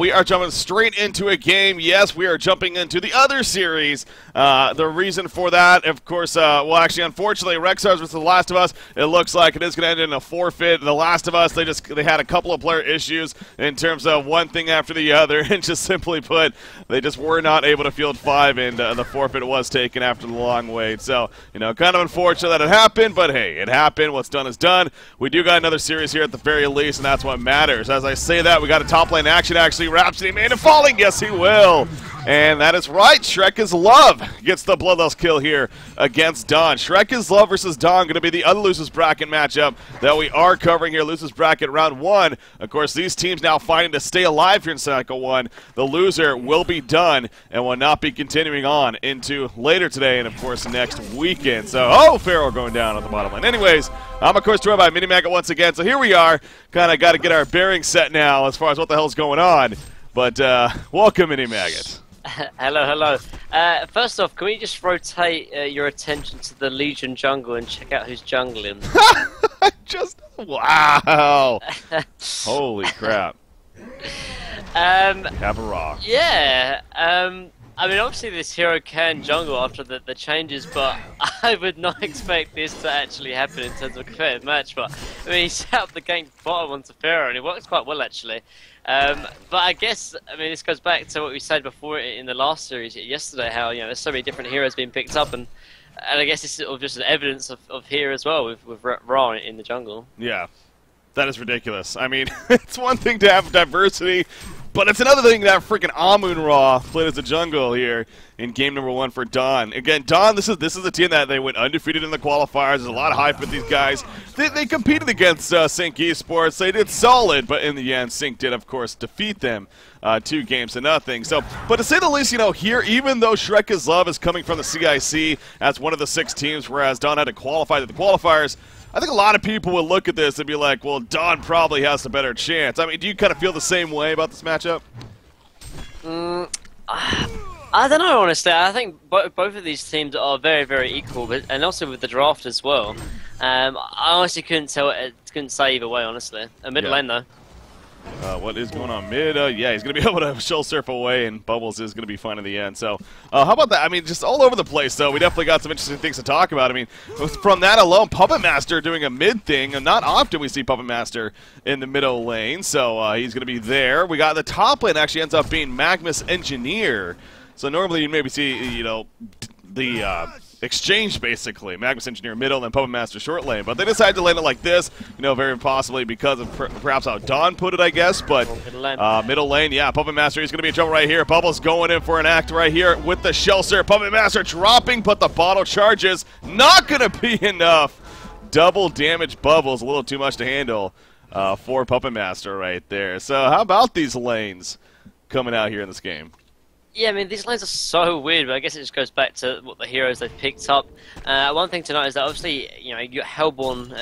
We are jumping straight into a game. Yes, we are jumping into the other series. The reason for that, of course, well, actually, unfortunately, Rexars versus The Last of Us, it looks like it is going to end in a forfeit. The Last of Us, they had a couple of player issues in terms of one thing after the other, and just simply put, they just were not able to field 5, and the forfeit was taken after the long wait. So, kind of unfortunate that it happened, but hey, it happened. What's done is done. We do got another series here at the very least, and that's what matters. As I say that, we got a top lane action, actually. Rhapsody made it falling. Yes, he will. And that is right. Shrek is Love gets the bloodlust kill here against Dawn. Shrek is Love versus Dawn going to be the other losers bracket matchup that we are covering here. Losers bracket round 1. Of course, these teams now fighting to stay alive here in Cycle 1. The loser will be done and will not be continuing on into later today and, of course, next weekend. So, Pharaoh going down on the bottom line. Anyways, I'm, of course, joined by Minimaggot once again. So here we are. Kind of got to get our bearings set now as far as what the hell's going on. But welcome, Minimaggot. Hello, hello. First off, can we just rotate your attention to the Legion jungle and check out who's jungling? Wow! Holy crap! Have a rock. Yeah. I mean, obviously this hero can jungle after the changes, but I would not expect this to actually happen in terms of a competitive match. But I mean, he set up the gank bottom onto Pharaoh, and it works quite well actually. But I guess, I mean, this goes back to what we said before in the last series yesterday, how, there's so many different heroes being picked up, and I guess this is sort of just an evidence of here as well with Ra in the jungle. Yeah, that is ridiculous. I mean, it's one thing to have diversity, but it's another thing to have freaking Amon-Ra played as a jungle here in game number 1 for Dawn. Again, Dawn, this is a team that they went undefeated in the qualifiers. There's a lot of hype with these guys. They competed against Sync Esports. They did solid, but in the end, Sync did, of course, defeat them 2-0. So, but to say the least, here, even though Shrek is Love is coming from the CIC as one of the 6 teams, whereas Dawn had to qualify to the qualifiers, I think a lot of people would look at this and be like, well, Dawn probably has the better chance. I mean, do you kind of feel the same way about this matchup? I don't know, honestly. I think both of these teams are very, very equal, and also with the draft as well. I honestly couldn't say either way, honestly. Middle lane, though. What is going on mid? Yeah, he's going to be able to shell surf away, and Bubbles is going to be fine in the end. So, how about that? I mean, just all over the place, though. We definitely got some interesting things to talk about. I mean, from that alone, Puppet Master doing a mid thing, and not often we see Puppet Master in the middle lane, so he's going to be there. We got the top lane actually ends up being Magmus Engineer. So normally you'd maybe see, the exchange, basically. Magmus Engineer middle and Puppet Master short lane. But they decided to land it like this, very possibly because of perhaps how Dawn put it, I guess. But middle lane, yeah, Puppet Master, he's going to be in trouble right here. Bubbles going in for an act right here with the shell surf. Puppet Master dropping, but the bottle charges. Not going to be enough. Double damage Bubbles, a little too much to handle for Puppet Master right there. So how about these lanes coming out here in this game? Yeah, I mean, these lanes are so weird, but I guess it just goes back to what the heroes they've picked up. One thing to note is that obviously, you got Hellborn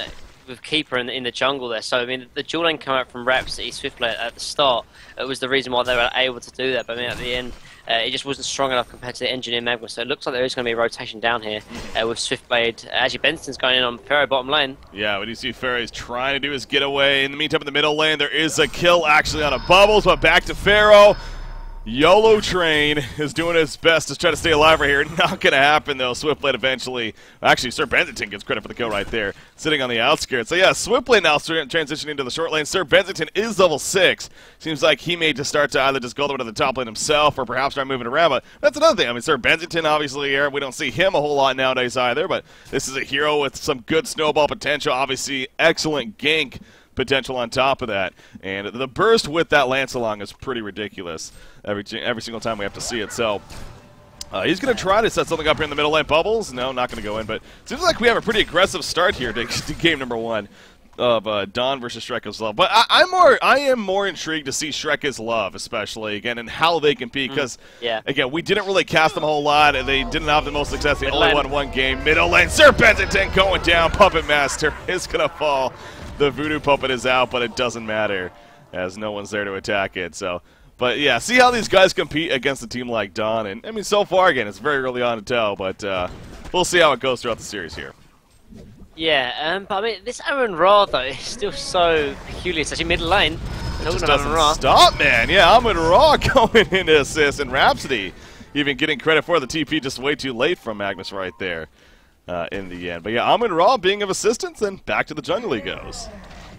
with Keeper in the jungle there. So, I mean, the dual lane come out from Rhapsody, Swiftblade at the start. It was the reason why they were able to do that. But I mean, at the end, it just wasn't strong enough compared to the Engineer Magma. So it looks like there is going to be a rotation down here with Swiftblade. Actually, Benson's going in on Pharaoh bottom lane. Yeah, when you see Pharaoh's trying to do his getaway. In the meantime, in the middle lane, there is a kill actually on a Bubbles, but back to Pharaoh. YOLO Train is doing his best to try to stay alive right here. Not going to happen, though. Swiftblade eventually. Actually, Sir Bensington gets credit for the kill right there, sitting on the outskirts. So, yeah, Swiftblade now transitioning to the short lane. Sir Bensington is level 6. Seems like he may just start to either just go over to the top lane himself or perhaps start moving around. But that's another thing. I mean, Sir Bensington, obviously, here, we don't see him a whole lot nowadays either. But this is a hero with some good snowball potential. Obviously, excellent gank potential on top of that, and the burst with that lance along is pretty ridiculous every single time we have to see it. So he's going to try to set something up here in the middle lane. Bubbles, no, not going to go in, but it seems like we have a pretty aggressive start here to game number 1 of Dawn versus Shrek is Love. But I am more intrigued to see Shrek is Love, especially again, and how they compete, because again, we didn't really cast them a whole lot, and they didn't have the most success. They only won 1 game. Middle lane, Sir Bensington going down. Puppet Master is going to fall. The Voodoo Puppet is out, but it doesn't matter as no one's there to attack it. So, but yeah, see how these guys compete against a team like Dawn. And I mean, so far, again, it's very early on to tell, but we'll see how it goes throughout the series here. Yeah, but I mean, this Amon-Ra, though, is still so peculiar, especially middle lane. just doesn't stop, man. Yeah, Amon-Ra going into assist, and Rhapsody even getting credit for the TP just way too late from Magnus right there in the end. But yeah, Amon-Ra being of assistance, and back to the jungle he goes.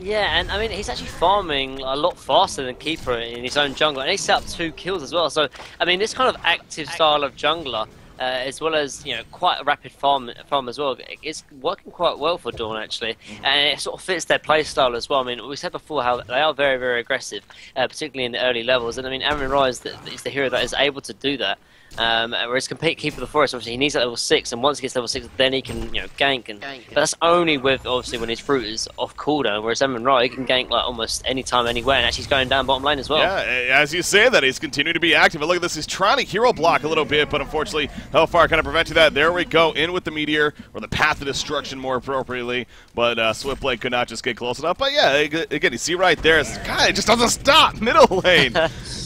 Yeah, and I mean, he's actually farming a lot faster than Keeper in his own jungle, and he set up 2 kills as well. So, I mean, this kind of active style of jungler, as well as, you know, quite a rapid farm as well, it's working quite well for Dawn, actually. And it sort of fits their play style as well. I mean, we said before how they are very, very aggressive, particularly in the early levels. And I mean, Amon-Ra is the hero that is able to do that. Whereas Keeper of the Forest, obviously, he needs that level 6, and once he gets level 6, then he can, you know, gank. But that's only with, obviously, when his fruit is off cooldown, whereas Amon-Ra, he can gank, like, almost any time, anywhere, and actually he's going down bottom lane as well. Yeah, as you say that, he's continuing to be active. And look at this, he's trying to hero block a little bit, but unfortunately, Hellfire kind of prevented that. There we go, in with the Meteor, or the Path of Destruction more appropriately, but Swiftblade could not just get close enough. But yeah, again, you see right there, God, it just doesn't stop, middle lane.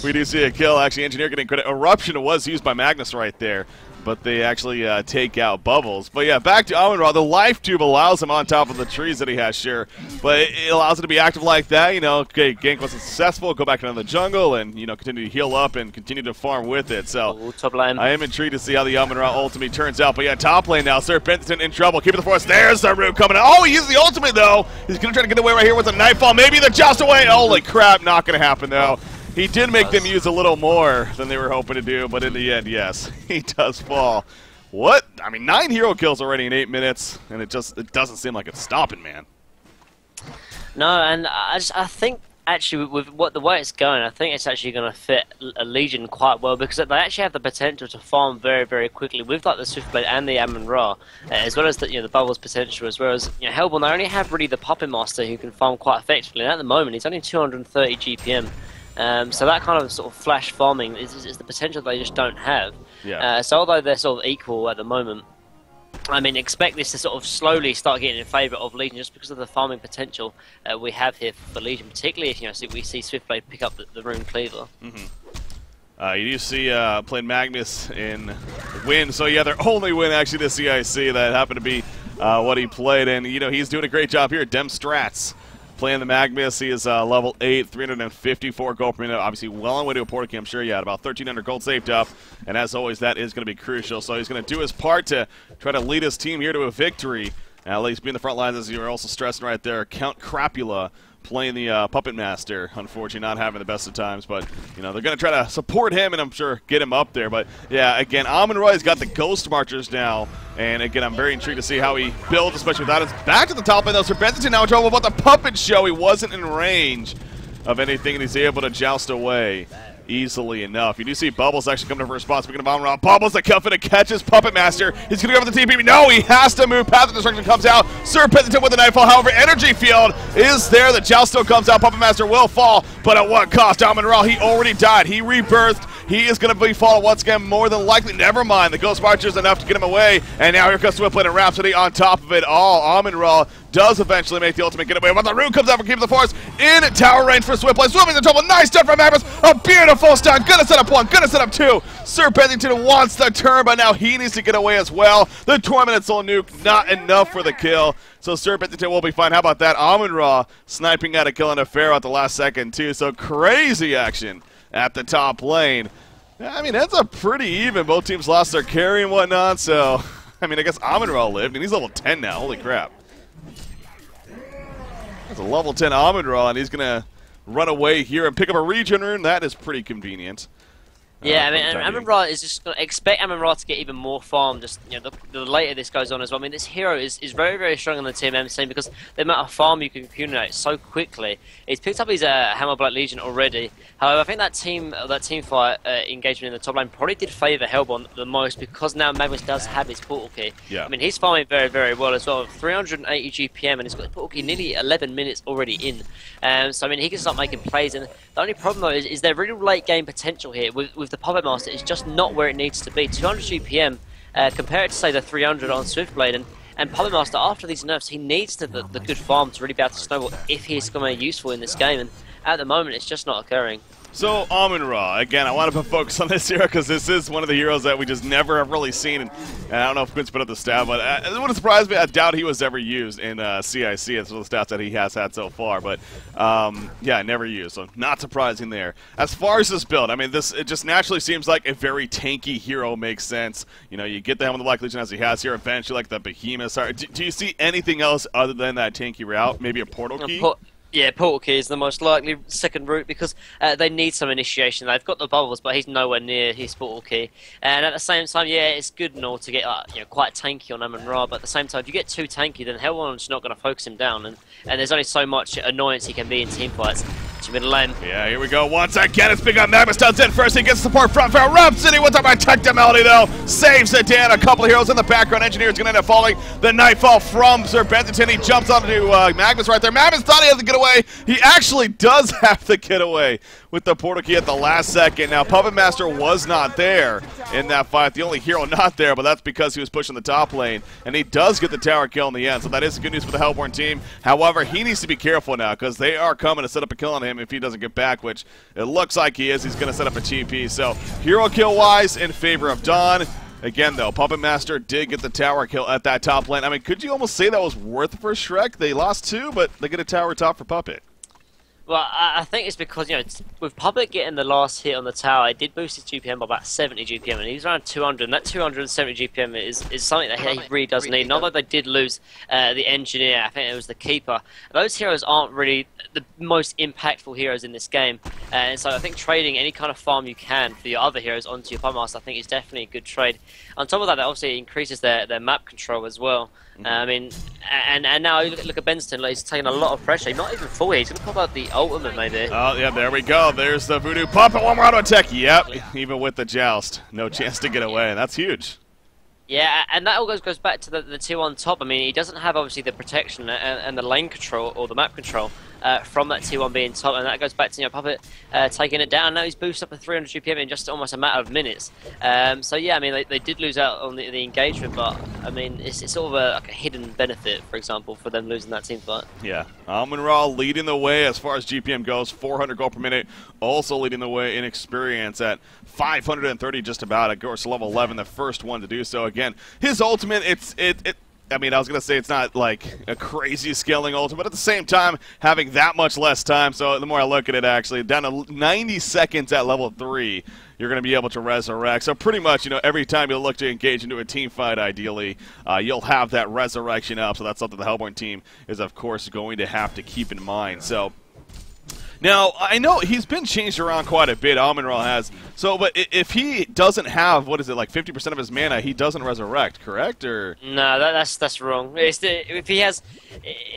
We do see a kill, actually, Engineer getting credit. Eruption was used by Magnus right there, but they actually take out Bubbles. But yeah, back to Amon-Ra. The Life Tube allows him on top of the trees that he has, sure, but it allows him to be active like that. You know, okay, gank wasn't successful, go back into the jungle and, you know, continue to heal up and continue to farm with it. So top lane. I am intrigued to see how the Amon-Ra ultimate turns out. But yeah, top lane now, Sir Benton in trouble. Keep it the force. There's the root coming out. Oh, he uses the ultimate though. He's gonna try to get away right here with a Nightfall. Maybe the joust away. Holy crap, not gonna happen though. He did make them use a little more than they were hoping to do, but in the end, yes, he does fall. What? I mean, 9 hero kills already in 8 minutes, and it doesn't seem like it's stopping, man. No, and I think actually with the way it's going, I think it's actually going to fit a Legion quite well, because they actually have the potential to farm very, very quickly with like the Swiftblade and the Amon-Ra, as well as the, you know, the Bubbles potential, as well as, you know, Hellborn. They only have really the Puppet Master who can farm quite effectively, and at the moment he's only 230 GPM. So that kind of sort of flash farming is the potential they just don't have. Yeah. So although they're sort of equal at the moment, I mean, expect this to sort of slowly start getting in favour of Legion just because of the farming potential we have here for Legion, particularly if, you know, we see Swiftblade pick up the Rune Cleaver. You do see playing Magnus in win, so yeah, their only win actually this CIC. That happened to be what he played, and you know, he's doing a great job here. Dem Strats playing the Magnus. He is level 8, 354 gold per minute. Obviously, well on way to a portal key. I'm sure he had about 1,300 gold saved up. And as always, that is going to be crucial. So he's going to do his part to try to lead his team here to a victory. At least be in the front lines, as you were also stressing right there. Count Crapula playing the Puppet Master. Unfortunately, not having the best of times. But, you know, they're going to try to support him and I'm sure get him up there. But, yeah, again, Amon-Ra's got the Ghost Marchers now. And, again, I'm very intrigued to see how he builds, especially without his back to the top end. Though Sir Benton now in trouble about the Puppet Show. He wasn't in range of anything, and he's able to joust away easily enough. You do see Bubbles actually coming to first spot. Speaking of Amon-Ra, Bubbles the Cuffin catches Puppet Master. He's going to go for the TP. No, he has to move. Path of Destruction comes out. Sir Benton with the Nightfall. However, Energy Field is there. The joust still comes out. Puppet Master will fall, but at what cost? Amon-Ra, he already died. He rebirthed. He is going to be falling once again, more than likely. Never mind. The Ghost Marchers enough to get him away. And now here comes Swiftblade and Rhapsody on top of it all. Amon-Ra does eventually make the ultimate getaway, but the Rune comes out for Keep the Force in tower range for Swiftblade. Swiftblade's in trouble. Nice start from Magnus. A beautiful stun. Gonna set up 1. Gonna set up 2. Sir Bennington wants the turn, but now he needs to get away as well. The Tormented Soul Nuke, not enough for the kill. So Sir Bennington will be fine. How about that? Amon-Ra sniping out a kill on a Pharaoh at the last second, too. So crazy action at the top lane. I mean, that's a pretty even. Both teams lost their carry and whatnot, so, I mean, I guess Amon-Ra lived, and he's level 10 now. Holy crap. That's a level 10 Amon-Ra, and he's going to run away here and pick up a regen rune. That is pretty convenient. Yeah, I mean, Amon-Ra is just going to expect Amon-Ra to get even more farm. Just, you know, the later this goes on as well. I mean, this hero is very, very strong on the team MC because the amount of farm you can accumulate so quickly. He's picked up his Hammer-Black Legion already. However, I think that team fight engagement in the top lane probably did favour Hellborn the most because now Magnus does have his portal key. Yeah. I mean, he's farming very, very well as well. 380 GPM, and he's got his portal key nearly 11 minutes already in. So I mean, he can start making plays. And the only problem though is their really late game potential here with the Puppet Master is just not where it needs to be. 200 GPM compared to say the 300 on Swiftblade, and Puppet Master after these nerfs, he needs the good farm to really be able to snowball if he's going to be useful in this game. And at the moment, it's just not occurring. So, Amon-Ra, again, I want to put focus on this hero because this is one of the heroes that we just never have really seen. And I don't know if Quinn's put up the stat, but it wouldn't surprise me. I doubt he was ever used in CIC. It's one of the stats that he has had so far. But, yeah, never used. So, not surprising there. As far as this build, I mean, it just naturally seems like a very tanky hero makes sense. You know, you get the Helm of the Black Legion as he has here, eventually, like the Behemoth. Do you see anything else other than that tanky route? Maybe a portal key? Yeah, portal key is the most likely second route because they need some initiation. They've got the bubbles, but he's nowhere near his portal key. And at the same time, yeah, it's good and all to get quite tanky on Amon-Ra, but at the same time, if you get too tanky, then Hellborn's not going to focus him down, and there's only so much annoyance he can be in team fights. It's been lame. Yeah, here we go. Once again, it's big on Magnus Stuns in first. He gets support front for Rhapsody with the tech melody though. Saves it down. A couple of heroes in the background. Engineer's going to end up falling. The Nightfall from Sir Benton. He jumps onto Magnus right there. Magnus thought he had the getaway. He actually does have the getaway with the portal key at the last second. Now, Puppet Master was not there in that fight. The only hero not there, but that's because he was pushing the top lane. And he does get the tower kill in the end. So that is good news for the Hellborn team. However, he needs to be careful now because they are coming to set up a kill on him if he doesn't get back, which it looks like he is. He's going to set up a TP. So hero kill-wise in favor of Dawn. Again, though, Puppet Master did get the tower kill at that top lane. I mean, could you almost say that was worth it for Shrek? They lost 2, but they get a tower top for Puppet. Well, I think it's because, with Puppet getting the last hit on the tower, it did boost his GPM by about 70 GPM, and he's around 200, and that 270 GPM is something that he really does need. Not that they did lose the Engineer, I think it was the Keeper. Those heroes aren't really the most impactful heroes in this game, and so I think trading any kind of farm you can for your other heroes onto your Puppet Master, I think is definitely a good trade. On top of that, obviously increases their map control as well. I mean, and now look at Benston, like, he's taking a lot of pressure. He's not even full here. He's going to pop out the ultimate, maybe. Oh, yeah, there we go. There's the Voodoo Puppet. One more auto attack. Yep, even with the Joust. No chance to get away. That's huge. Yeah, and that all goes back to the 2 on top. I mean, he doesn't have, obviously, the protection and the lane control or the map control from that 2-1 being top, and that goes back to Puppet taking it down. Now he's boosted up to 300 GPM in just almost a matter of minutes. So yeah, I mean they did lose out on the engagement, but I mean it's sort of like a hidden benefit, for example, for them losing that team fight. Yeah, Amon-Ra leading the way as far as GPM goes, 400 gold per minute, also leading the way in experience at 530 just about. Of course, level 11, the first one to do so. Again, his ultimate, I mean, I was going to say it's not like a crazy scaling ultimate, but at the same time, having that much less time, so the more I look at it, actually, down to 90 seconds at level 3, you're going to be able to resurrect. So pretty much, every time you look to engage into a team fight, ideally, you'll have that resurrection up, so that's something the Hellborn team is, of course, going to have to keep in mind. So now, I know he's been changed around quite a bit, Amon-Ra has. So, but if he doesn't have, what is it, like 50% of his mana, he doesn't resurrect, correct? Or no, that's wrong. If he has,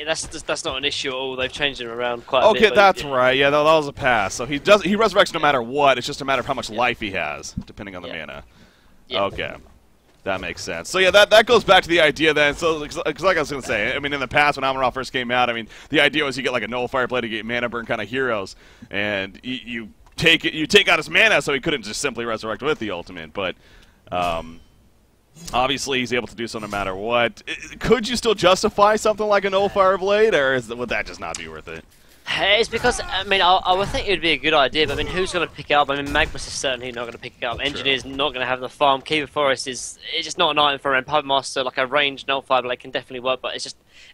that's not an issue at all. They've changed him around quite a bit. Okay, that's right. Yeah, that was a pass. So he resurrects no matter what. It's just a matter of how much life he has, depending on the mana. Yeah. Okay. That makes sense. So yeah, that goes back to the idea then. So like I was going to say, I mean, in the past when Amon-Ra first came out, I mean, the idea was you get like a Nullifier Blade to get mana burn kind of heroes, and you take out his mana, so he couldn't just simply resurrect with the ultimate. But obviously, he's able to do so no matter what. Could you still justify something like a Nullifier Blade, or would that just not be worth it? It's because, I mean, I would think it would be a good idea, but I mean, who's going to pick it up? I mean, Magnus is certainly not going to pick it up. Engineer's not going to have the farm. Keeper Forest is just not an item for him. Puppet Master, like a ranged Nullifier Blade, can definitely work, but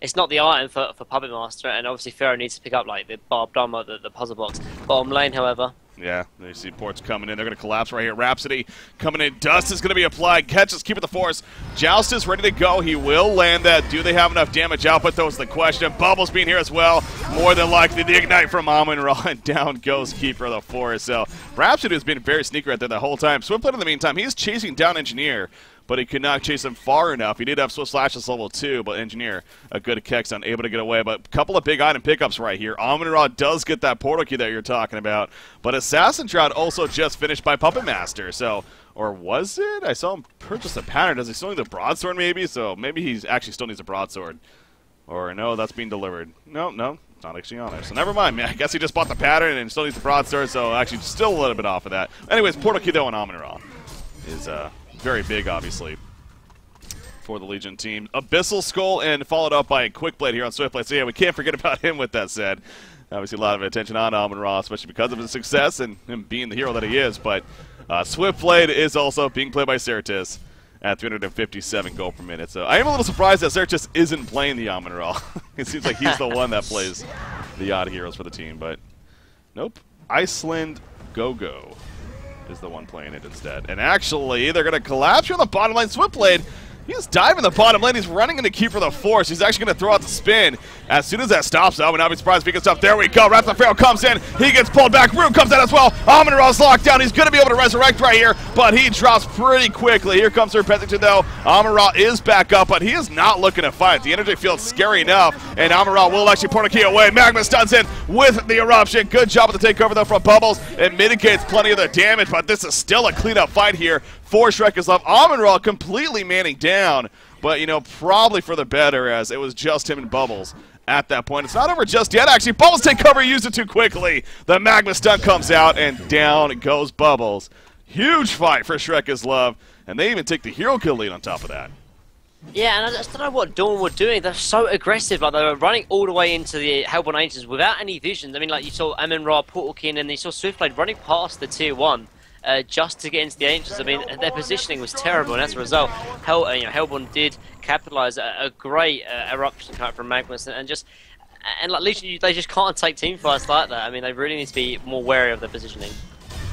it's not the item for Puppet Master, and obviously Pharaoh needs to pick up like the Barbed Armor, the puzzle box. Bottom lane, however. Yeah, they see ports coming in. They're going to collapse right here. Rhapsody coming in. Dust is going to be applied. Catches, keep it the force. Joust is ready to go. He will land that. Do they have enough damage output? That was the question. Bubbles being here as well. More than likely the ignite from Amon-Ra, and down goes Keeper of the Forest. So Rhapsody has been very sneaky right there the whole time. Swiftblade in the meantime, he's chasing down Engineer, but he could not chase him far enough. He did have Swift Slashes level 2, but Engineer, a good Kex, unable to get away. But a couple of big item pickups right here. Amon-Ra does get that portal key that you're talking about, but Assassin Shroud also just finished by Puppet Master. So, or was it? I saw him purchase a pattern. Does he still need the broadsword maybe? So maybe he actually still needs a broadsword. Or no, that's being delivered. No, not actually on there. So never mind, man. I guess he just bought the pattern and still needs the broadsword, so actually still a little bit off of that. Anyways, portal key though on Amon-Ra is very big, obviously, for the Legion team. Abyssal Skull and followed up by a Quick Blade here on Swiftblade. So yeah, we can't forget about him with that said. Obviously, a lot of attention on Amon-Ra, especially because of his success and him being the hero that he is. But Swiftblade is also being played by Certus at 357 gold per minute. So I am a little surprised that Certus isn't playing the Amon-Ra. It seems like he's the one that plays the odd heroes for the team. But nope, Iceland Go-Go is the one playing it instead. And actually, they're going to collapse here on the bottom lane. Swiftblade, he's diving the bottom lane. He's running into Keeper of the Force. He's actually going to throw out the spin. As soon as that stops, I would not be surprised if he gets up. There we go. Wrath of Pharaoh comes in. He gets pulled back. Rune comes out as well. Amon-Ra's locked down. He's going to be able to resurrect right here, but he drops pretty quickly. Here comes Serpentity, though. Amon-Ra is back up, but he is not looking to fight. The energy field's scary enough, and Amon-Ra will actually put a key away. Magma stuns in with the eruption. Good job with the takeover, though, from Bubbles. It mitigates plenty of the damage, but this is still a clean-up fight here for Shrek is left. Amon-Ra completely manning down, but, you know, probably for the better, as it was just him and Bubbles at that point. It's not over just yet, actually. Bubbles take cover, used it too quickly. The Magma stun comes out, and down goes Bubbles. Huge fight for Shrek is love, and they even take the hero kill lead on top of that. Yeah, and I just don't know what Dawn were doing. They're so aggressive. Like, they were running all the way into the Hellborn Ancients without any visions. I mean, like, you saw Amon-Ra, Portal Key, and then you saw Swiftblade running past the Tier 1. Just to get into the Ancients. I mean, their positioning was terrible, and as a result, Hellborn did capitalize a great eruption coming from Magnus, and like Legion, they just can't take team fights like that. I mean, they really need to be more wary of their positioning.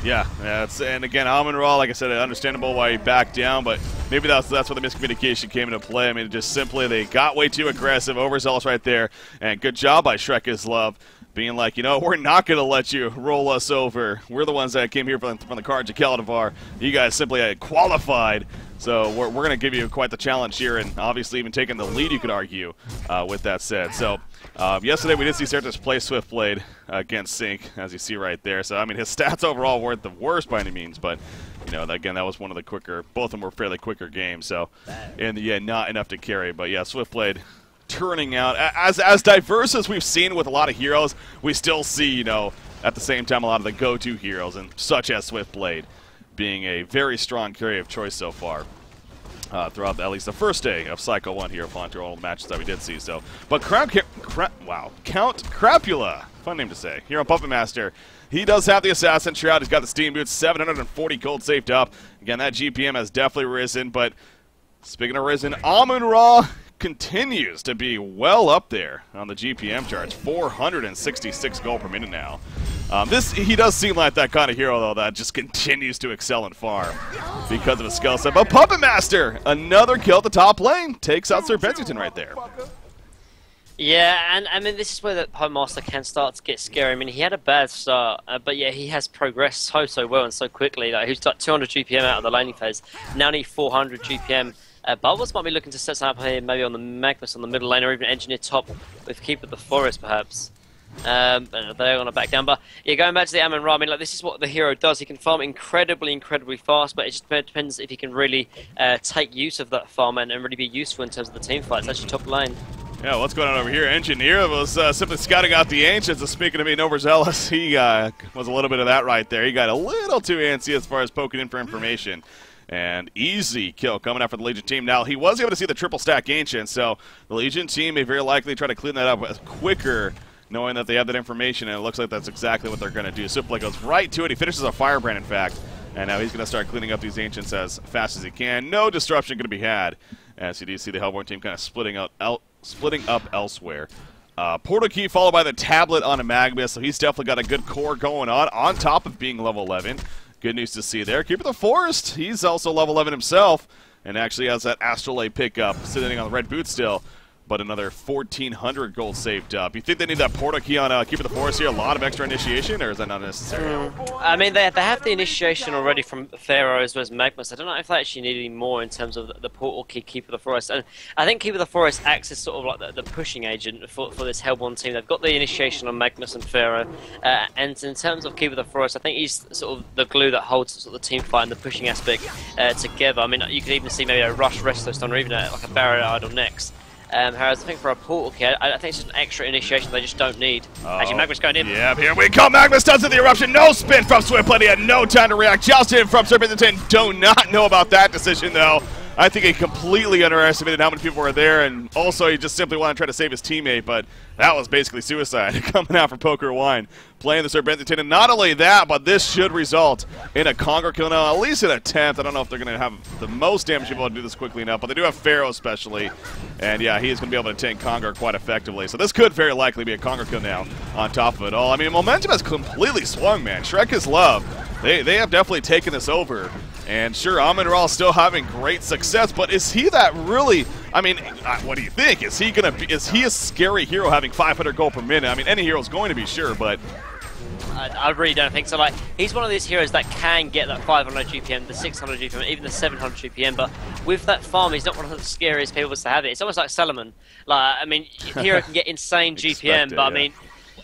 Yeah, and again, Amon-Ra, like I said, understandable why he backed down, but maybe that's where the miscommunication came into play. I mean, just simply they got way too aggressive, overzealous right there, and good job by Shrek is love. Being like, you know, we're not going to let you roll us over. We're the ones that came here from the cards of Kaldivar. You guys simply qualified. So we're going to give you quite the challenge here, and obviously even taking the lead, you could argue, with that said. So yesterday we did see Certus play Swiftblade against Sync, as you see right there. So, I mean, his stats overall weren't the worst by any means, but, you know, again, that was one of the quicker, both of them were fairly quicker games. So, in the end, not enough to carry. But, yeah, Swiftblade turning out as diverse as we've seen with a lot of heroes. We still see, you know, at the same time, a lot of the go-to heroes, and such as Swiftblade being a very strong carry of choice so far throughout at least the first day of Cycle 1 here upon all the matches that we did see. So, but Count Crapula, fun name to say, here on Puppet Master. He does have the Assassin Shroud. He's got the Steam Boots, 740 gold saved up. Again, that GPM has definitely risen, but speaking of risen, Amon-Ra continues to be well up there on the GPM charts. 466 gold per minute now. He does seem like that kind of hero, though, that just continues to excel and farm because of his skill set. But Puppet Master, another kill at the top lane, takes out Sir Bensington right there. Yeah, and I mean, this is where the Puppet Master can start to get scary. I mean, he had a bad start, but yeah, he has progressed so well and so quickly. Like, he's got 200 GPM out of the laning phase, now need 400 GPM. Bubbles might be looking to set something up here, maybe on the Magnus on the middle lane, or even Engineer top with Keeper of the Forest, perhaps. They're going to back down. But yeah, going back to the Amon-Ra, I mean, like, this is what the hero does. He can farm incredibly fast, but it just depends if he can really take use of that farm and really be useful in terms of the team fight. It's actually top lane. Yeah, what's going on over here? Engineer was simply scouting out the Ancients. Speaking of being overzealous, he was a little bit of that right there. He got a little too antsy as far as poking in for information. And easy kill coming out for the Legion team. Now, he was able to see the triple stack Ancient, so the Legion team may very likely try to clean that up quicker, knowing that they have that information, and it looks like that's exactly what they're going to do. Swiftblade goes right to it. He finishes a Firebrand, in fact, and now he's going to start cleaning up these Ancients as fast as he can. No disruption going to be had, as you do see the Hellborn team kind of splitting up elsewhere. Portal Key followed by the Tablet on a Magnus, so he's definitely got a good core going on top of being level 11. Good news to see there. Keeper of the Forest, he's also level 11 himself, and actually has that Astrolabe pickup sitting on the red boot still, but another 1,400 gold saved up. You think they need that Portal Key on Keeper of the Forest here? A lot of extra initiation, or is that not necessary? I mean, they have the initiation already from Pharaoh as well as Magnus. I don't know if they actually need any more in terms of the Portal Key Keeper of the Forest. And I think Keeper of the Forest acts as sort of like the pushing agent for this Hellborn team. They've got the initiation on Magnus and Pharaoh. And in terms of Keeper of the Forest, I think he's sort of the glue that holds sort of the team fight and the pushing aspect together. I mean, you could even see maybe a Rush Restless or even like a Barrier Idol next. Whereas I think for a Portal Key, I think it's just an extra initiation they just don't need. Actually, Magnus going in. Yeah, here we go. Magnus does it, the eruption. No spin from Swiftblade. He had no time to react. Jousted from Serpentine. Do not know about that decision, though. I think he completely underestimated how many people were there, and also he just simply wanted to try to save his teammate, but that was basically suicide coming out from Poker Wine, playing the Serpentine. And not only that, but this should result in a Conquer kill now, at least an attempt. I don't know if they're going to have the most damage able to do this quickly enough, but they do have Pharaoh especially, and yeah, he is going to be able to tank Conquer quite effectively. So this could very likely be a Conquer kill now on top of it all. I mean, momentum has completely swung, man. Shrek is love. They have definitely taken this over. And sure, Amon-Ra is still having great success, but is he that really? I mean, what do you think? Is he a scary hero having 500 gold per minute? I mean, any hero is going to be, sure, but I really don't think so. Like, he's one of these heroes that can get that 500 GPM, the 600 GPM, even the 700 GPM, but with that farm, he's not one of the scariest people to have it. It's almost like Solomon. Like, I mean, hero can get insane GPM, but I mean,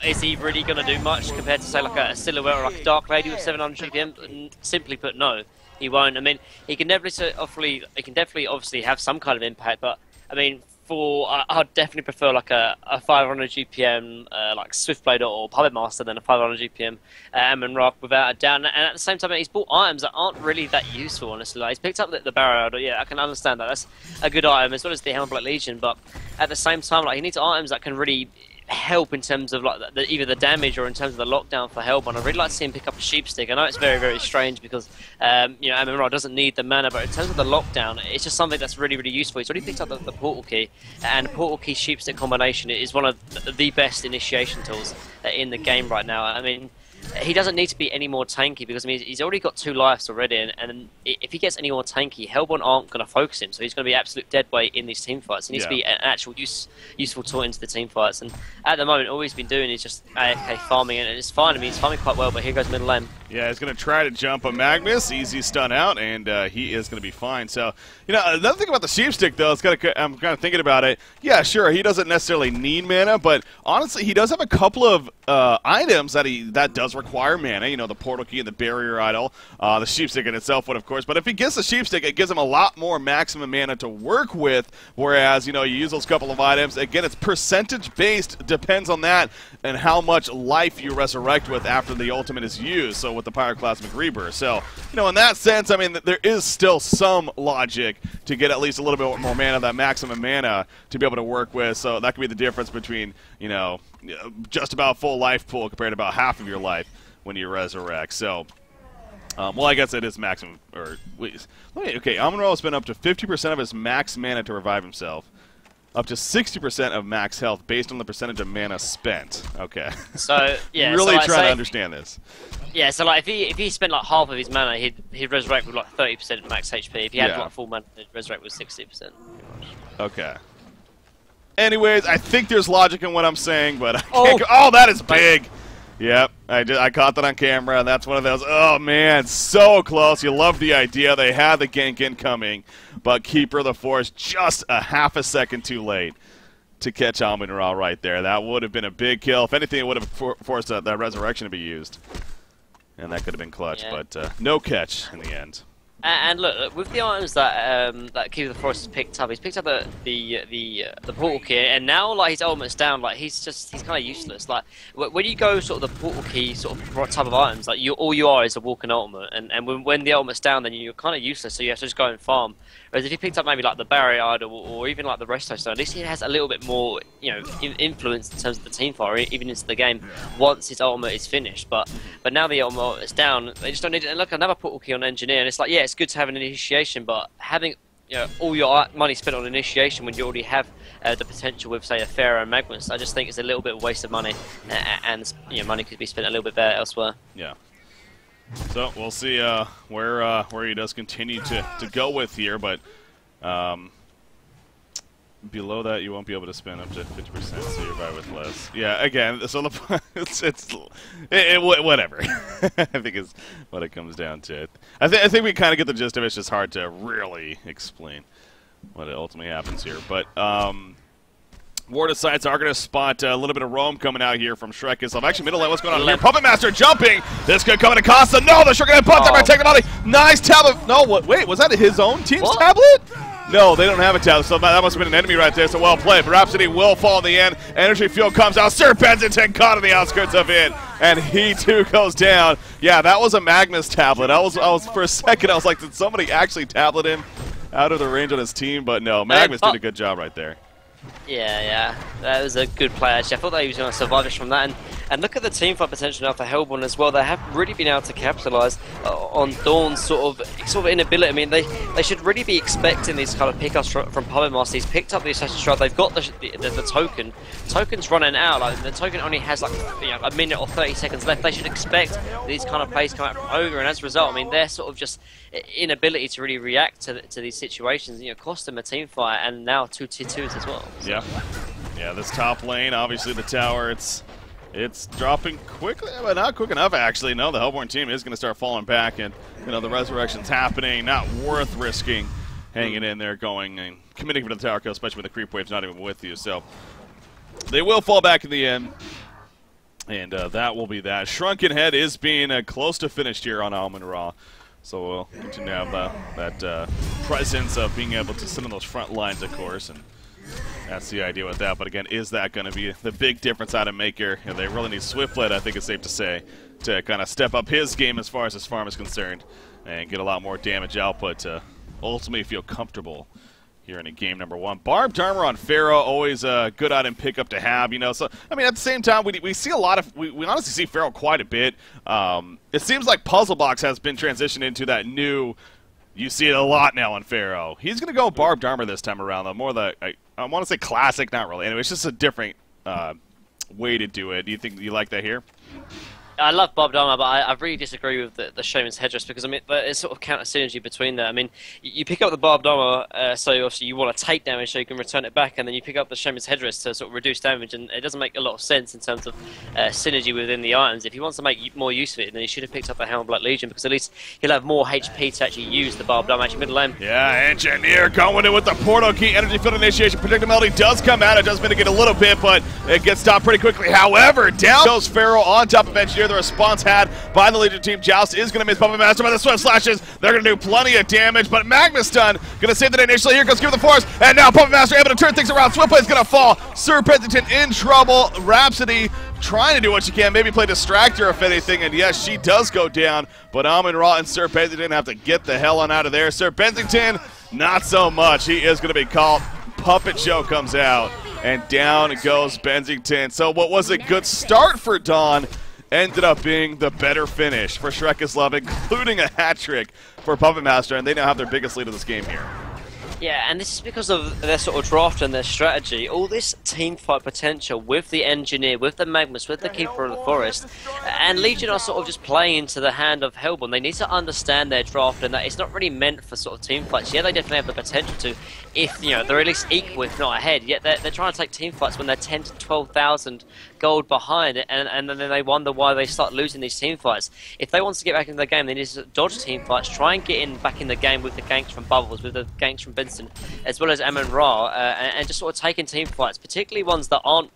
is he really going to do much compared to, say, like a Silhouette or like a Dark Lady with 700 GPM? Simply put, no. He won't. I mean, he can definitely obviously have some kind of impact, but I mean, I'd definitely prefer like a 500 GPM like Swiftblade or Puppet Master than a 500 GPM Amon-Ra without a doubt. And at the same time, he's bought items that aren't really that useful, honestly. Like, he's picked up the Barrier, yeah, I can understand that. That's a good item, as well as the Helm Black Legion. But at the same time, like, he needs items that can really help in terms of like either the damage or in terms of the lockdown for Hellbound. I'd really like to see him pick up a Sheep Stick. I know it's very, very strange because you know, Amon-Ra doesn't need the mana, but in terms of the lockdown, it's just something that's really, really useful. He's already picked up the Portal Key, and the Portal Key Sheep Stick combination is one of the best initiation tools in the game right now. I mean, he doesn't need to be any more tanky because I mean he's already got 2 lives already, and if he gets any more tanky, Hellbound aren't going to focus him, so he's going to be absolute dead weight in these team fights. He needs to be an actual useful tool into the team fights, and at the moment all he's been doing is just AFK farming, and it's fine. I mean, he's farming quite well, but here goes middle lane. Yeah, he's going to try to jump a Magnus, easy stun out, and he is going to be fine. So, you know, another thing about the Sheep Stick, though, I'm kind of thinking about it. Yeah, sure, he doesn't necessarily need mana, but honestly, he does have a couple of items that does require mana. You know, the Portal Key and the Barrier Idol, the Sheep Stick in itself would, of course. But if he gets the Sheep Stick, it gives him a lot more maximum mana to work with, whereas, you know, you use those couple of items. Again, it's percentage-based, depends on that, and how much life you resurrect with after the ultimate is used. So with the Pyroclasmic Rebirth. So, you know, in that sense, I mean, there is still some logic to get at least a little bit more mana, that maximum mana, to be able to work with. So that could be the difference between, you know, just about full life pool compared to about half of your life when you resurrect. So, well, I guess it is maximum. Or okay, Amon-Ra has been up to 50% of his max mana to revive himself. Up to 60% of max health based on the percentage of mana spent. Okay. So yeah, really so, like, trying to understand this. Yeah, so like if he spent like half of his mana, he'd resurrect with like 30% max HP. If he had like full mana, he'd resurrect with 60%. Okay. Anyways, I think there's logic in what I'm saying, but I can't go. Oh, that is big. Yep, I caught that on camera, and that's one of those. Oh man, so close. You love the idea. They had the gank incoming, but Keeper of the Forest just a half a second too late to catch Amon-Ra right there. That would have been a big kill. If anything, it would have forced that resurrection to be used, and that could have been clutch. But no catch in the end. And look, with the items that Keeper of the Forest has picked up, he's picked up the Portal Key, and now like his ultimate's down, like he's kind of useless. Like when you go sort of the Portal Key sort of type of items, like all you are is a walking ultimate, and when the ultimate's down, then you're kind of useless. So you have to just go and farm. Whereas if he picked up maybe like the Barrier Idol or even like the Resto Stone, at least he has a little bit more, you know, influence in terms of the team fight, or even into the game once his ultimate is finished. But now the ultimate is down, they just don't need it. And look, another Portal Key on Engineer, and it's like, yeah, it's good to have an initiation, but having, you know, all your money spent on initiation when you already have the potential with, say, a Pharaoh and Magnus, I just think it's a little bit of a waste of money, and you know, money could be spent a little bit better elsewhere. Yeah. So we'll see where he does continue to go with here, but below that you won't be able to spend up to 50%, so you buy with less. Yeah, again, so whatever. I think is what it comes down to. I think we kind of get the gist of it. It's just hard to really explain what ultimately happens here. But Ward Sights are going to spot a little bit of roam coming out here from Shrek. Actually, middle lane, what's going on here? Puppet Master jumping. This could come into Costa. No, the Shrek going to punch that technology. Nice tablet. No, wait, was that his own team's tablet? No, they don't have a tablet, so that must have been an enemy right there, so well played. But Rhapsody will fall in the end. Energy Field comes out. Serpentine caught on the outskirts of it, and he too goes down. Yeah, that was a Magnus tablet. I was for a second, I was like, did somebody actually tablet him? out of the range on his team, but no, Magnus did a good job right there. Yeah, that was a good play actually. I thought that he was going to survive just from that, and look at the team fight potential now for Hellborn as well. They have really been able to capitalise on Dawn's sort of inability. I mean, they should really be expecting these kind of pickups from Puppet Master. He's picked up the Assassin's Shroud. They've got the token. Token's running out. Like the token only has like a minute or 30 seconds left. They should expect these kind of plays come out from Ogre, and as a result, I mean, their sort of just inability to really react to these situations, cost them a team fight and now 2 tier 2s as well. So. Yeah, this top lane, obviously the tower, it's dropping quickly, but not quick enough actually. No, the Hellborn team is going to start falling back, and the resurrection's happening. Not worth risking hanging in there, going and committing for the tower kill, especially when the creep wave's not even with you. So they will fall back in the end, and that will be that. Shrunken Head is being close to finished here on Amon-Ra. So we'll continue to have that presence of being able to sit on those front lines, of course, and that's the idea with that. But again, is that going to be the big difference out of Maker? They really need Swiftblade, I think it's safe to say, to kind of step up his game as far as his farm is concerned and get a lot more damage output to ultimately feel comfortable here in a game number 1. Barbed Armor on Pharaoh, always a good item pickup to have, So, I mean, at the same time, we see a lot of, we honestly see Pharaoh quite a bit. It seems like Puzzle Box has been transitioned into that new, you see it a lot now on Pharaoh. He's going to go Barbed Armor this time around, though. More the, I want to say classic, not really. Anyway, it's just a different way to do it. Do you think you like that here? I love Barbed Armor, but I really disagree with the Shaman's Headdress, because I mean it's sort of counter synergy between that. I mean, you pick up the Barbed Armor, so obviously you want to take damage so you can return it back, and then you pick up the Shaman's Headdress to sort of reduce damage, and it doesn't make a lot of sense in terms of synergy within the items. If he wants to make more use of it, then he should have picked up a Helmblack Legion, because at least he'll have more HP to actually use the Barbed Armor actually middle lane. Yeah, Engineer going in with the Portal Key. Energy Field Initiation. Predictability does come out. It does mitigate a little bit, but it gets stopped pretty quickly. However, down goes Pharaoh on top of Engineer. The response had by the Legion team. Joust is going to miss Puppet Master by the Swift Slashes. They're going to do plenty of damage, but Magnus Stun going to save the day initially. Here goes Give the Force, and now Puppet Master able to turn things around. Swiftblade's going to fall. Sir Pennington in trouble. Rhapsody trying to do what she can, maybe play Distractor if anything, and yes, she does go down, but Amon-Ra and Sir Pennington have to get the hell on out of there. Sir Pennington, not so much. He is going to be caught. Puppet Show comes out, and down goes Bensington. So what was a good start for Dawn ended up being the better finish for Shrek is Love, including a hat trick for Puppet Master, and they now have their biggest lead of this game here. Yeah, and this is because of their sort of draft and their strategy. All this team fight potential with the Engineer, with the Magnus, with the Keeper of the Forest, and Legion are sort of just playing into the hand of Hellborn. They need to understand their draft and that it's not really meant for sort of team fights. Yeah, they definitely have the potential to, if they're at least equal, if not ahead. Yet they're trying to take team fights when they're 10 to 12,000 gold behind, and then they wonder why they start losing these team fights. If they want to get back into the game, they need to dodge team fights, try and get back in the game with the ganks from Bubbles, with the ganks from Benson, as well as Amon-Ra, and just sort of taking team fights, particularly ones that aren't,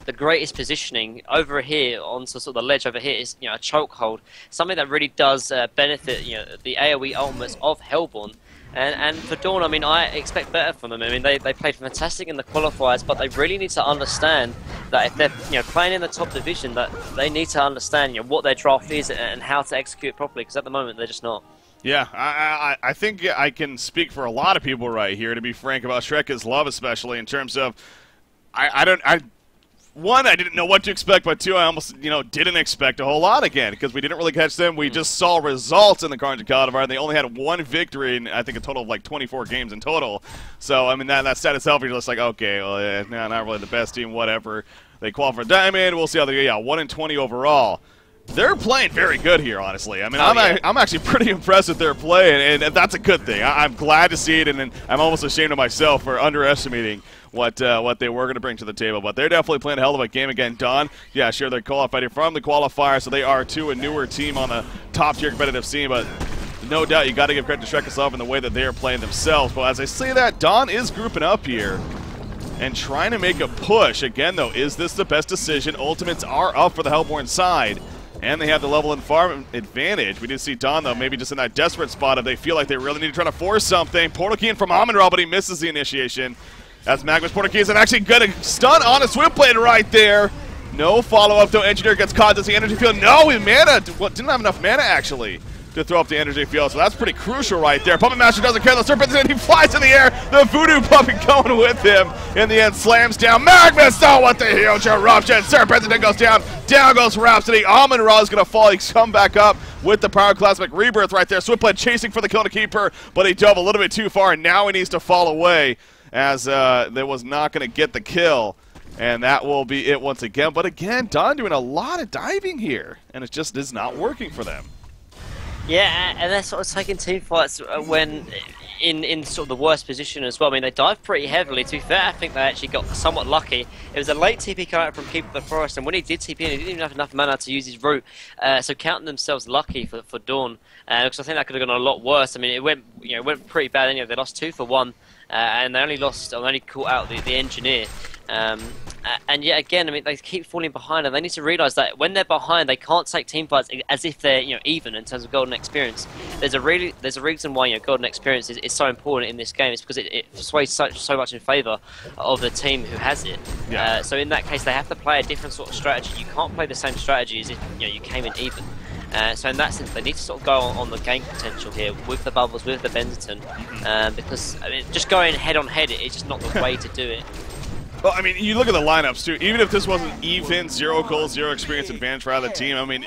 the greatest positioning. Over here, on sort of the ledge over here, is a chokehold, something that really does benefit the AoE ultimates of Hellborn. And for Dawn, I mean, I expect better from them. I mean, they played fantastic in the qualifiers, but they really need to understand that if they're playing in the top division, that they need to understand what their draft is and how to execute it properly, because at the moment they're just not. Yeah, I think I can speak for a lot of people right here, to be frank, about Shrek is Love, especially in terms of one, I didn't know what to expect, but two, I almost, didn't expect a whole lot again, because we didn't really catch them. We just saw results in the Carnage of Calabar, and they only had one victory in, I think, a total of like 24 games in total. So, I mean, that stat itself, you're just like, okay, well, not really the best team, whatever. They qualify for Diamond. We'll see how they go. Yeah, 1-20 overall. They're playing very good here, honestly. I mean, I'm actually pretty impressed with their play, and that's a good thing. I'm glad to see it, and I'm almost ashamed of myself for underestimating what they were going to bring to the table. But they're definitely playing a hell of a game again. Dawn, yeah, sure, they're qualified from the qualifier, so they are, too, a newer team on the top-tier competitive scene, but no doubt you got to give credit to Shrek is Love in the way that they are playing themselves. But as I say that, Dawn is grouping up here and trying to make a push. Again, though, is this the best decision? Ultimates are up for the Hellborn side, and they have the level and farm advantage. We do see Dawn, though, maybe just in that desperate spot if they feel like they really need to try to force something. Portal Key in from Amon-Ra, but he misses the initiation. As Magnus Portal Key is actually good. A stun on a Swiftblade right there. No follow-up, though. Engineer gets caught. Does the energy field? No, he mana. Well, didn't have enough mana, actually. to throw up the energy field. So that's pretty crucial right there. Puppet Master doesn't care. The Serpent's in. He flies in the air. The Voodoo Puppet going with him. In the end, slams down. Magnus, oh, what the huge eruption. Serpent goes down. Down goes Rhapsody. Amon-Ra is going to fall. He's come back up with the Pyroclasmic Rebirth right there. Switchblade chasing for the kill to keeper, but he dove a little bit too far, and now he needs to fall away as they was not going to get the kill. And that will be it once again. But again, Don doing a lot of diving here, and it just is not working for them. Yeah, and they're sort of taking team fights when in sort of the worst position as well. I mean, they dived pretty heavily. To be fair, I think they actually got somewhat lucky. It was a late TP coming out from Keeper of the Forest, and when he did TP in, he didn't even have enough mana to use his route. So counting themselves lucky for Dawn, because I think that could have gone a lot worse. I mean, it went pretty bad. Anyway, they lost 2 for 1, and they only caught out the engineer. And yet again, I mean, they keep falling behind, and they need to realise that when they're behind, they can't take team fights as if they're even in terms of golden experience. There's a reason why golden experience is so important in this game. It's because it sways so much in favour of the team who has it. Yeah. So in that case, they have to play a different sort of strategy. You can't play the same strategy as if you came in even. So in that sense, they need to sort of go on the gank potential here with the bubbles, with the Benziton, because I mean, just going head on head is just not the way to do it. Well, I mean, you look at the lineups, too. Even if this wasn't even, 0 goals, 0 experience advantage for either team, I mean,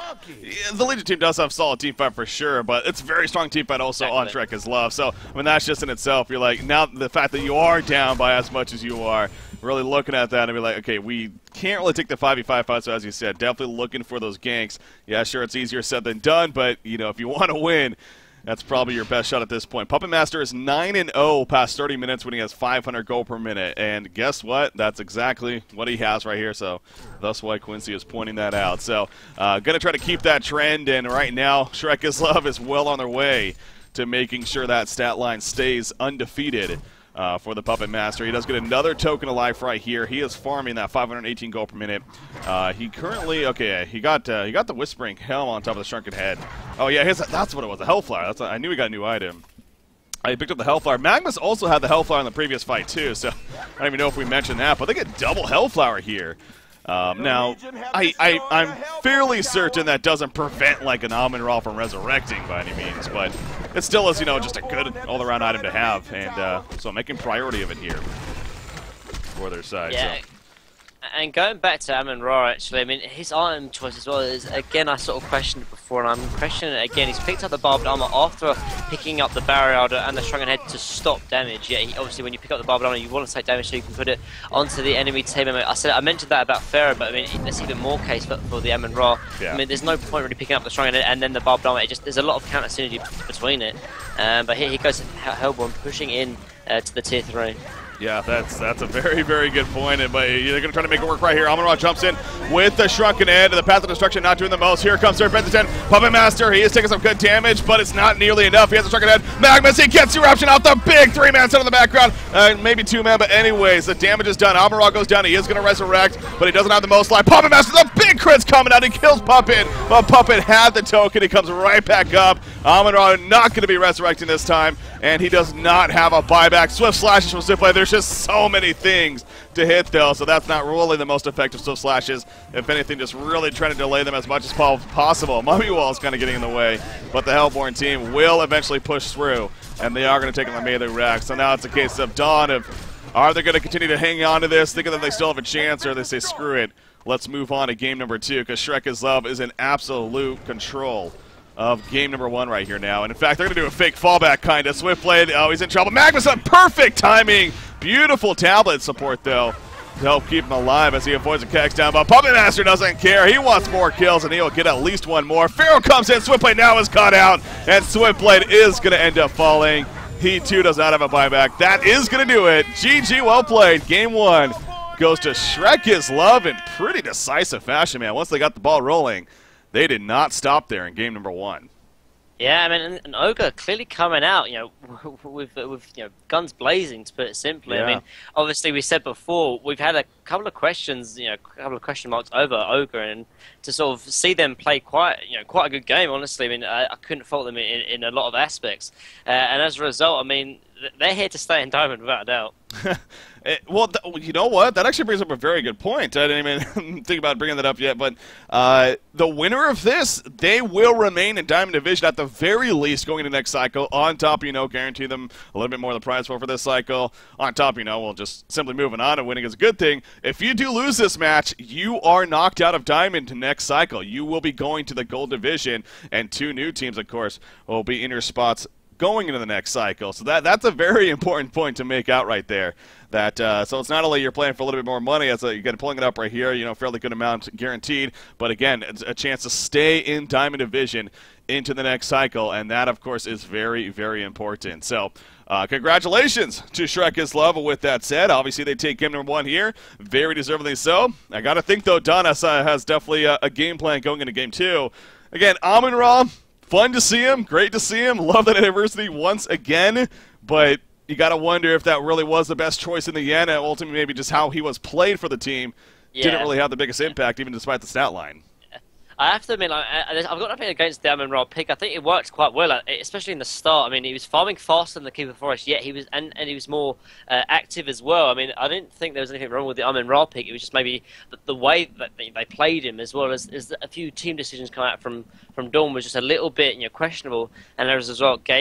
the Legion team does have solid team fight for sure, but it's a very strong team fight also on Shrek as love. So, I mean, that's just in itself. You're like, now the fact that you are down by as much as you are, really looking at that and be like, okay, we can't really take the 5v5 fight, so as you said, definitely looking for those ganks. Yeah, sure, it's easier said than done, but, if you want to win, that's probably your best shot at this point. Puppet Master is 9-0 past 30 minutes when he has 500 gold per minute. And guess what? That's exactly what he has right here. So that's why Quincy is pointing that out. So going to try to keep that trend. And right now, Shrek is Love is well on their way to making sure that stat line stays undefeated. For the Puppet Master. He does get another token of life right here. He is farming that 518 gold per minute. He currently, he got the Whispering Helm on top of the Shrunken Head. Oh yeah, that's what it was, the Hellfire. I knew he got a new item. I picked up the Hellfire. Magnus also had the Hellfire in the previous fight too, so I don't even know if we mentioned that, but they get double Hellfire here. Now, I'm fairly certain that doesn't prevent like an Amon-Ra from resurrecting by any means, but it still is, just a good all-around item to have, and so I'm making priority of it here for their side. Yeah. So. And going back to Amon-Ra, actually, I mean, his item choice as well is, again, I sort of questioned it before, and I'm questioning it again. He's picked up the Barbed Armor after picking up the Barrier and the Shrunken Head to stop damage. Yeah, obviously, when you pick up the Barbed Armor, you want to take damage so you can put it onto the enemy team. I mean, I mentioned that about Pharaoh, but I mean, there's even more case for the Amon-Ra. Yeah. I mean, there's no point really picking up the Shrunken Head and then the Barbed Armor. There's a lot of counter synergy between it. But here he goes, Hellborn, pushing in to the tier 3. Yeah, that's a very, very good point. But they're going to try to make it work right here. Amon-Ra jumps in with the Shrunken Head. The Path of Destruction not doing the most. Here comes Serpentine. Puppet Master, he is taking some good damage, but it's not nearly enough. He has a Shrunken Head. Magnus, he gets Eruption out the big 3-man set in the background. Maybe 2-man, but anyways, the damage is done. Amon-Ra goes down. He is going to resurrect, but he doesn't have the most life. Puppet Master, the big crit's coming out. He kills Puppet, but Puppet had the token. He comes right back up. Amon-Ra not going to be resurrecting this time, and he does not have a buyback. Swift Slashes from Switchblade. There's just so many things to hit, though, so that's not really the most effective Swift Slashes. If anything, just really trying to delay them as much as possible. Mummy Wall is kind of getting in the way, but the Hellborn team will eventually push through, and they are going to take on the melee rack. So now it's a case of Dawn of, are they going to continue to hang on to this, thinking that they still have a chance, or they say, screw it, let's move on to game number 2, because Shrek is Love is in absolute control of game number 1 right here now. And in fact, they're going to do a fake fallback kind of. Swiftblade, oh, he's in trouble. Magnus on perfect timing. Beautiful tablet support, though, to help keep him alive as he avoids a Kex down. But Puppet Master doesn't care. He wants more kills, and he'll get at least one more. Pharaoh comes in. Swiftblade now is caught out, and Swiftblade is going to end up falling. He, too, does not have a buyback. That is going to do it. GG, well played. Game 1 goes to Shrek is Love in pretty decisive fashion, man. Once they got the ball rolling, they did not stop there in game number 1. Yeah, I mean, and Ogre clearly coming out, with guns blazing, to put it simply. Yeah. I mean, obviously we said before we've had a couple of questions, a couple of question marks over Ogre, and to sort of see them play quite a good game. Honestly, I mean, I couldn't fault them in a lot of aspects, and as a result, I mean, they're here to stay in Diamond without a doubt. Well, you know what? That actually brings up a very good point. I didn't even think about bringing that up yet, but the winner of this, they will remain in Diamond Division at the very least going into next cycle. On top, guarantee them a little bit more of the prize pool for this cycle. On top, we'll just simply moving on, and winning is a good thing. If you do lose this match, you are knocked out of Diamond next cycle. You will be going to the Gold Division, and 2 new teams, of course, will be in your spots going into the next cycle. So that's a very important point to make out right there. That so it's not only you're playing for a little bit more money, as you're pulling it up right here, fairly good amount guaranteed, but again, it's a chance to stay in Diamond Division into the next cycle, and that, of course, is very, very important. So congratulations to Shrek is Love. With that said, obviously they take game number 1 here, very deservedly so. I got to think, though, Donna has definitely a game plan going into game 2. Again, Amon-Ra, fun to see him, great to see him, love that anniversary once again, but you got to wonder if that really was the best choice in the end, and ultimately maybe just how he was played for the team didn't really have the biggest impact, even despite the stat line. I have to admit, I've got nothing against the Amon-Ra pick. I think it works quite well, especially in the start. I mean, he was farming faster than the Keeper Forest, yet he was and he was more active as well. I mean, I didn't think there was anything wrong with the Amon-Ra pick. It was just maybe the way that they played him, as well as a few team decisions come out from Dawn was just a little bit questionable, and as a result, gave